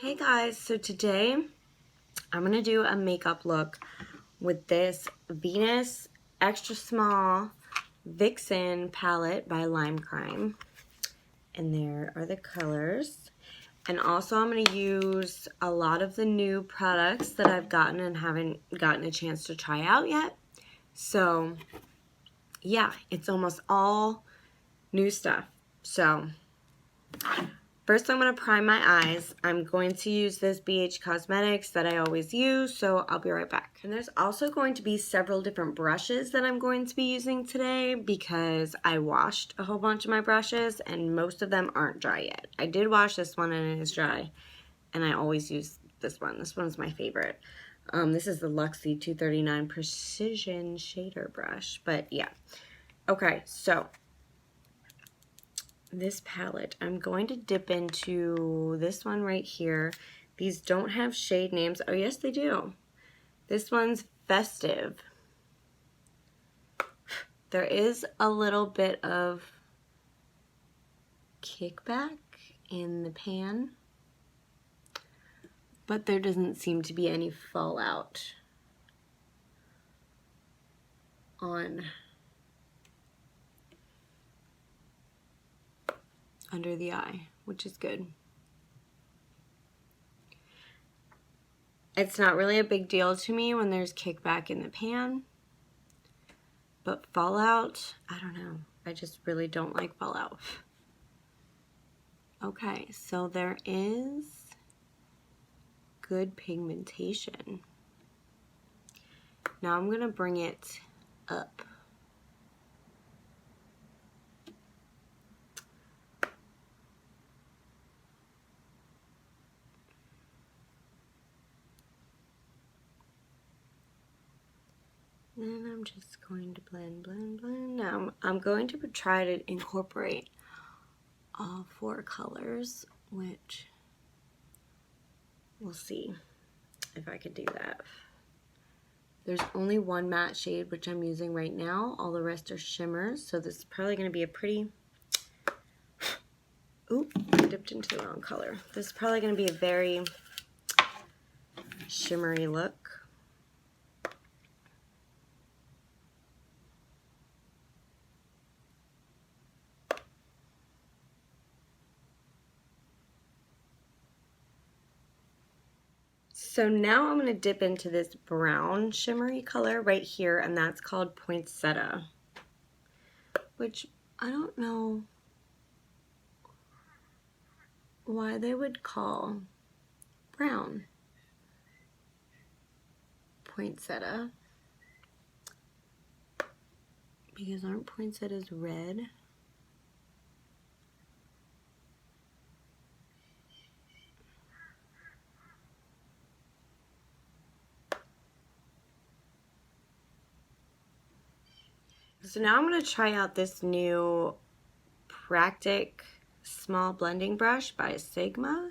Hey guys, so today I'm going to do a makeup look with this Venus Extra Small Vixen palette by Lime Crime. And there are the colors. And also I'm going to use a lot of the new products that I've gotten and haven't gotten a chance to try out yet. So yeah, it's almost all new stuff. So first, I'm going to prime my eyes. I'm going to use this BH Cosmetics that I always use, so I'll be right back. And there's also going to be several different brushes that I'm going to be using today because I washed a whole bunch of my brushes and most of them aren't dry yet. I did wash this one and it is dry, and I always use this one. This one's my favorite. This is the Luxie 239 Precision Shader Brush, but yeah. Okay, so this palette, I'm going to dip into this one right here. These don't have shade names. Oh yes, they do. This one's Festive. There is a little bit of kickback in the pan, but there doesn't seem to be any fallout on under the eye, which is good. It's not really a big deal to me when there's kickback in the pan, but fallout, I don't know. I just really don't like fallout. Okay, so there is good pigmentation. Now I'm gonna bring it up. Then I'm just going to blend, blend, blend. Now I'm going to try to incorporate all four colors, which we'll see if I could do that. There's only one matte shade, which I'm using right now. All the rest are shimmers, so this is probably going to be a pretty... Oop, I dipped into the wrong color. This is probably going to be a very shimmery look. So now I'm going to dip into this brown shimmery color right here, and that's called Poinsettia, which I don't know why they would call brown poinsettia, because aren't poinsettias red? So now I'm going to try out this new Practic Small Blending Brush by Sigma.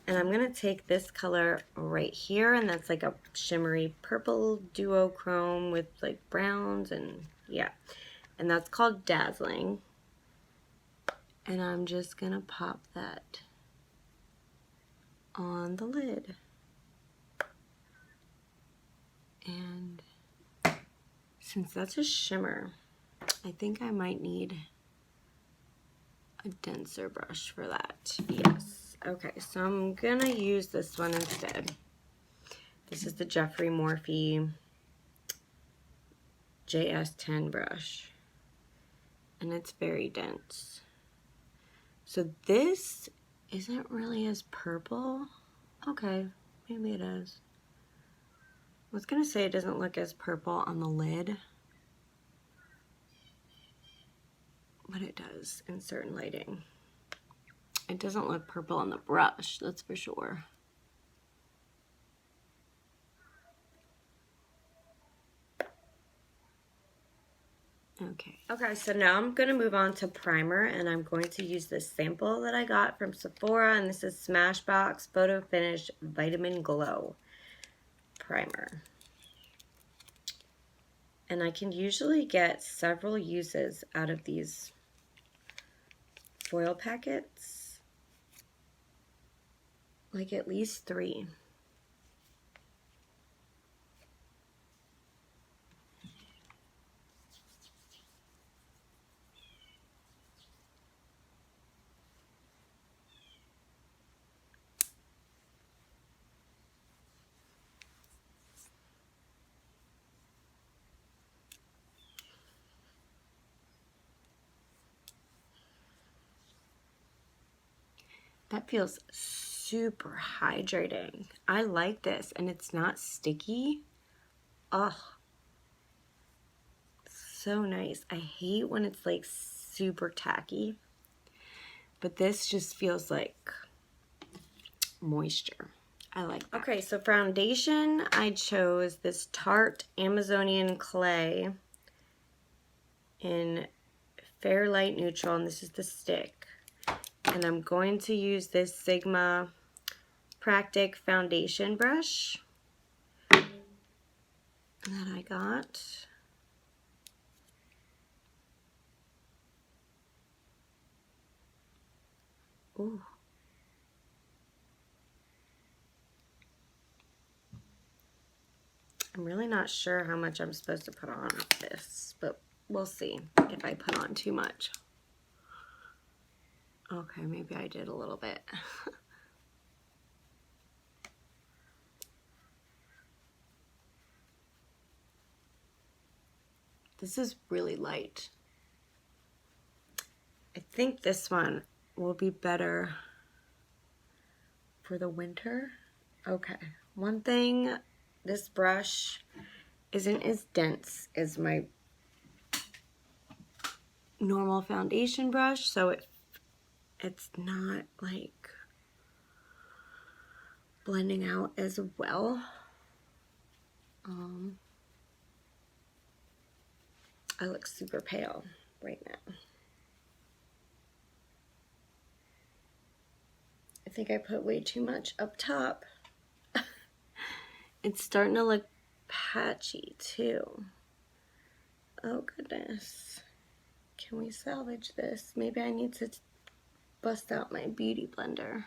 And I'm going to take this color right here, and that's like a shimmery purple duochrome with like browns and yeah. And that's called Dazzling. And I'm just going to pop that on the lid. And since that's a shimmer, I think I might need a denser brush for that. Yes. Okay, so I'm gonna use this one instead. This is the Jeffree Morphe JS10 brush, and it's very dense. So this isn't really as purple. Okay, maybe it is. I was gonna say it doesn't look as purple on the lid, but it does in certain lighting. It doesn't look purple on the brush, that's for sure. Okay, so now I'm going to move on to primer, and I'm going to use this sample that I got from Sephora, and this is Smashbox Photo Finish Vitamin Glow Primer. And I can usually get several uses out of these foil packets. like at least 3. That feels super hydrating. I like this, and it's not sticky. Ugh. So nice. I hate when it's like super tacky, but this just feels like moisture. I like that. Okay, so foundation, I chose this Tarte Amazonian Clay in Fair Light Neutral, and this is the stick. And I'm going to use this Sigma Practic foundation brush that I got. Ooh. I'm really not sure how much I'm supposed to put on this, but we'll see if I put on too much. Okay, maybe I did a little bit. This is really light. I think this one will be better for the winter. Okay, one thing, this brush isn't as dense as my normal foundation brush, so it's not like blending out as well. I look super pale right now. I think I put way too much up top. It's starting to look patchy too. Oh goodness. Can we salvage this? Maybe I need to bust out my beauty blender.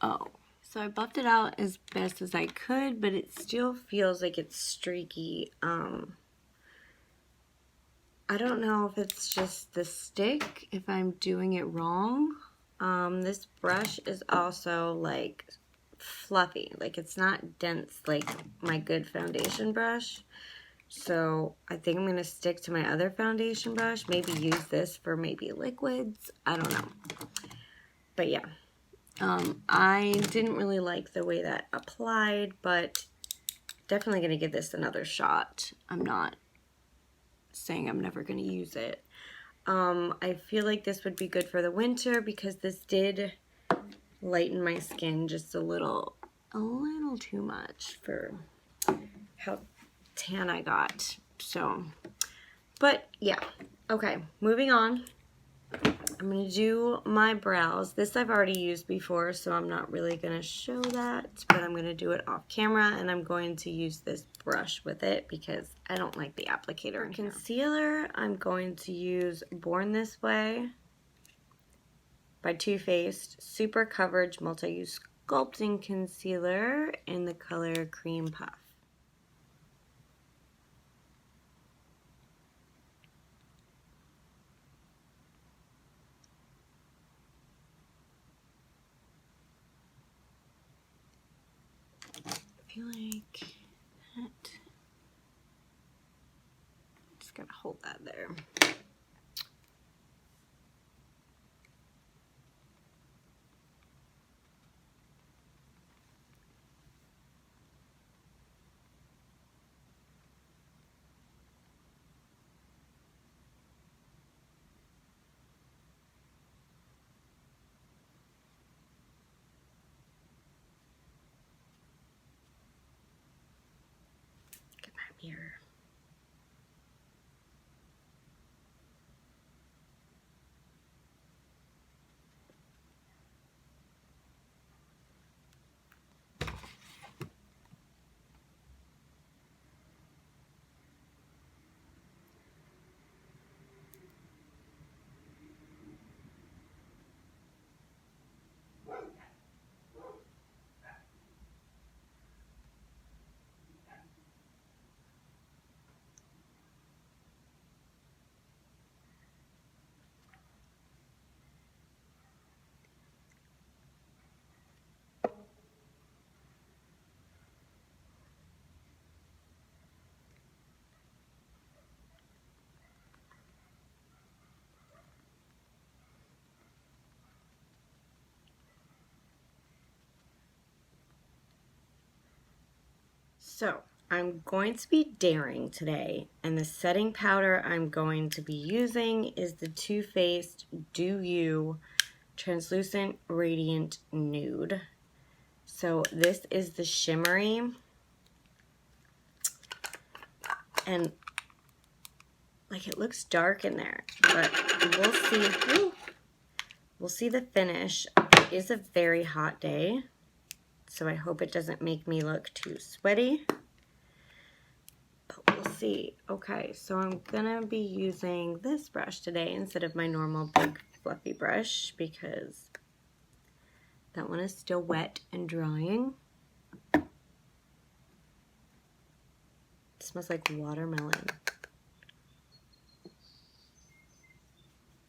Oh, so I buffed it out as best as I could, but it still feels like it's streaky. I don't know if it's just the stick, if I'm doing it wrong. This brush is also like fluffy, like it's not dense like my good foundation brush. So I think I'm gonna stick to my other foundation brush, maybe use this for maybe liquids, I don't know. But yeah, I didn't really like the way that applied, but definitely gonna give this another shot. I'm not saying I'm never gonna use it. I feel like this would be good for the winter because this did lighten my skin just a little too much for how tan I got. So, but yeah. Okay, moving on. I'm going to do my brows. This I've already used before, so I'm not really going to show that, but I'm going to do it off camera, and I'm going to use this brush with it because I don't like the applicator in here. Concealer, I'm going to use Born This Way by Too Faced Super Coverage Multi-Use Sculpting Concealer in the color Cream Puff. I feel like that, just gotta hold that there. Get my mirror. So I'm going to be daring today, and the setting powder I'm going to be using is the Too Faced Do You Translucent Radiant Nude. So this is the shimmery, and like it looks dark in there, but we'll see. We'll see the finish. It is a very hot day, so I hope it doesn't make me look too sweaty. But we'll see. Okay, so I'm gonna be using this brush today instead of my normal big fluffy brush because that one is still wet and drying. It smells like watermelon. It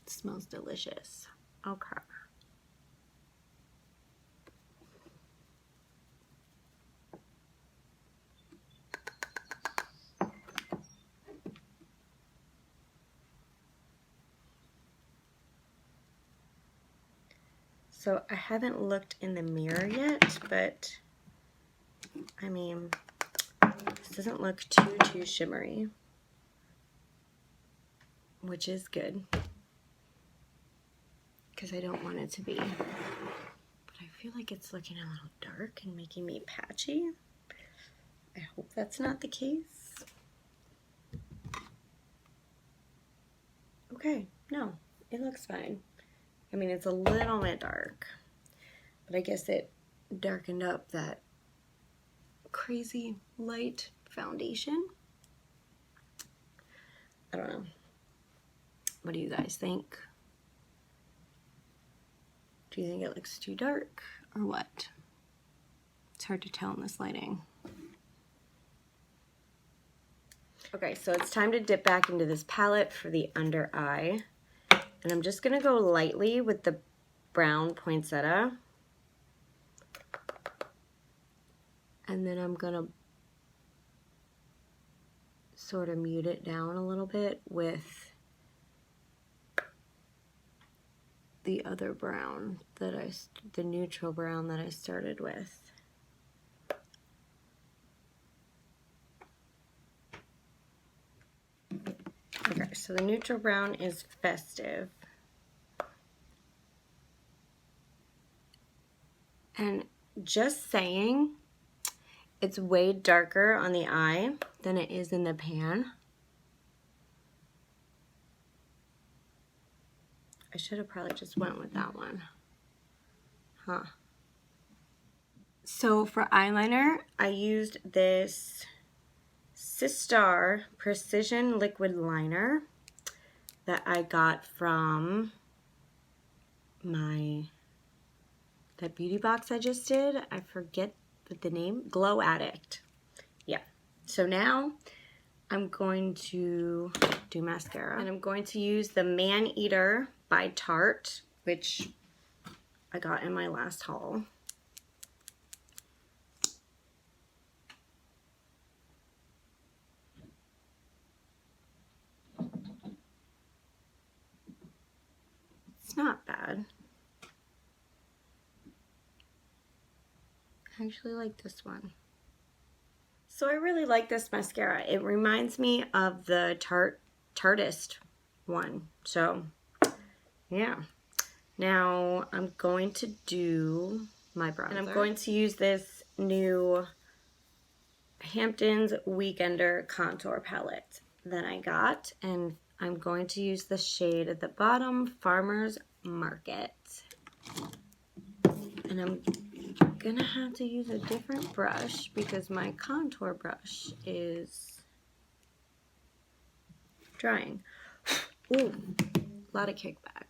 smells delicious. Okay. So I haven't looked in the mirror yet, but I mean, this doesn't look too shimmery, which is good because I don't want it to be. But I feel like it's looking a little dark and making me patchy. I hope that's not the case. Okay, no, it looks fine. I mean, it's a little bit dark, but I guess it darkened up that crazy light foundation. I don't know. What do you guys think? Do you think it looks too dark or what? It's hard to tell in this lighting. Okay, so it's time to dip back into this palette for the under eye. And I'm just gonna go lightly with the brown poinsettia. And then I'm gonna sort of mute it down a little bit with the other brown that the neutral brown that I started with. Okay, so the neutral brown is Festive. And just saying, it's way darker on the eye than it is in the pan. I should have probably just went with that one. Huh. So for eyeliner, I used this Sistar Precision Liquid Liner that I got from that beauty box I just did. I forget the name. Glow Addict. Yeah. So now I'm going to do mascara. And I'm going to use the Man Eater by Tarte, which I got in my last haul. It's not bad. I actually like this one. So I really like this mascara. It reminds me of the Tarteist one. So yeah. Now I'm going to do my bronzer. And I'm going to use this new Hamptons Weekender contour palette that I got. And I'm going to use the shade at the bottom, Farmer's Market. And I'm gonna have to use a different brush because my contour brush is drying. Ooh, a lot of kickback.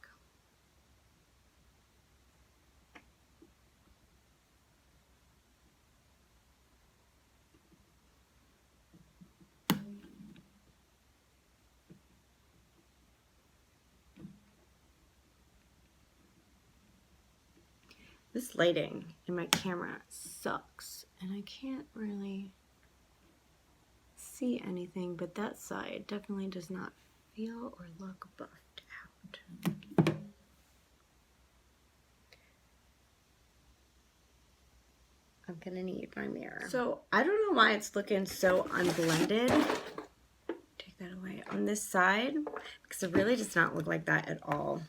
This lighting in my camera sucks, and I can't really see anything, but that side definitely does not feel or look buffed out. I'm gonna need my mirror. So I don't know why it's looking so unblended. Take that away on this side because it really does not look like that at all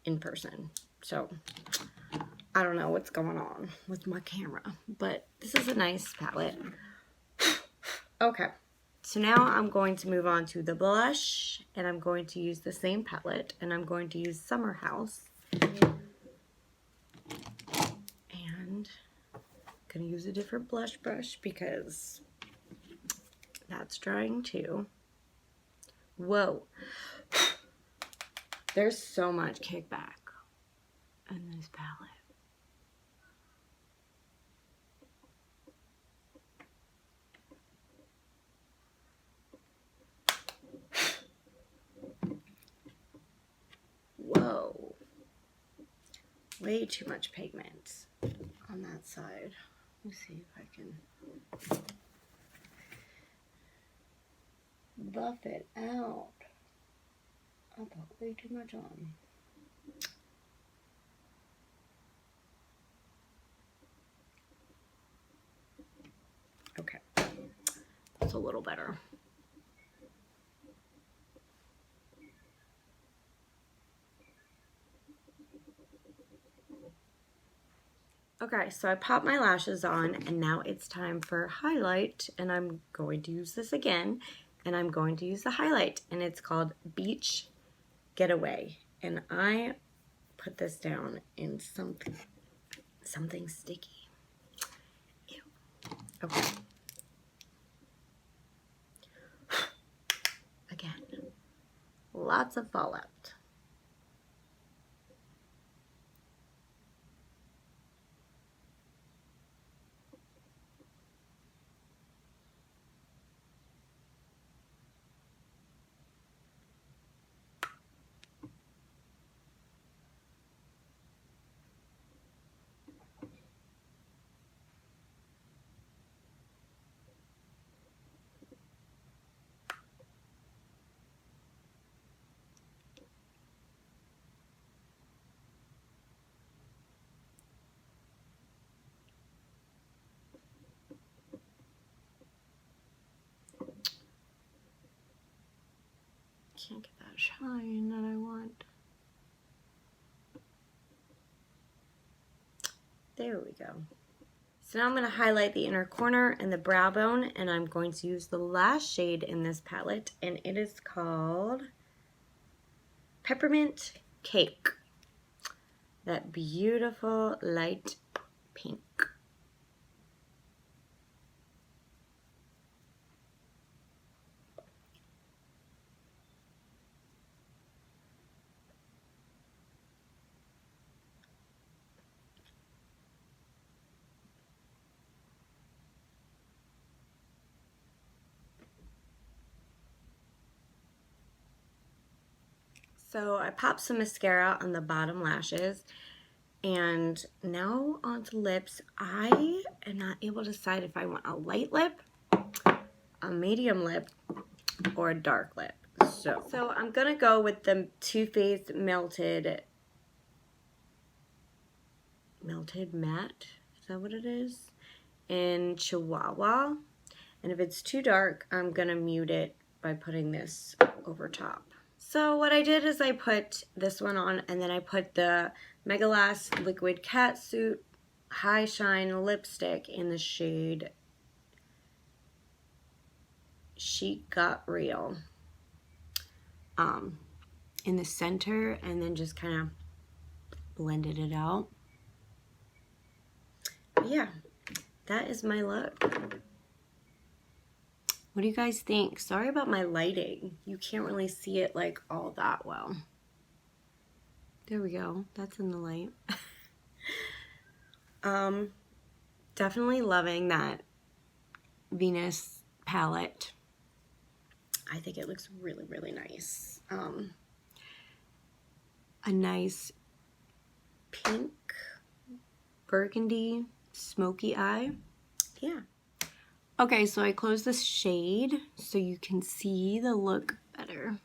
in person. So I don't know what's going on with my camera, but this is a nice palette. Okay, so now I'm going to move on to the blush, and I'm going to use the same palette, and I'm going to use Summer House. And I'm gonna use a different blush brush because that's drying too. Whoa, there's so much kickback in this palette. Whoa, way too much pigment on that side. Let me see if I can buff it out. I put way too much on. Okay, that's a little better. Okay, so I popped my lashes on, and now it's time for highlight, and I'm going to use this again, and I'm going to use the highlight, and it's called Beach Getaway, and I put this down in something sticky. Ew. Okay. Again, lots of fallout. Can't get that shine that I want. There we go. So now I'm going to highlight the inner corner and the brow bone, and I'm going to use the last shade in this palette, and it is called Peppermint Cake. That beautiful light pink. So I popped some mascara on the bottom lashes, and now onto lips. I am not able to decide if I want a light lip, a medium lip, or a dark lip. So I'm gonna go with the Too Faced Melted Matte. Is that what it is? In Chihuahua. And if it's too dark, I'm gonna mute it by putting this over top. So what I did is I put this one on, and then I put the Megalast Liquid Catsuit High Shine Lipstick in the shade Chic Got Real in the center, and then just kind of blended it out. But yeah, that is my look. What do you guys think? Sorry about my lighting. You can't really see it like all that well. There we go. That's in the light. Definitely loving that Venus palette. I think it looks really, really nice. A nice pink, burgundy, smoky eye. Yeah. Okay, so I closed this shade so you can see the look better.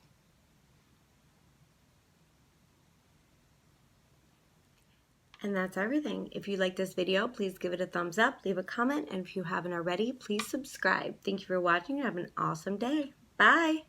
And that's everything. If you like this video, please give it a thumbs up, leave a comment, and if you haven't already, please subscribe. Thank you for watching and have an awesome day. Bye!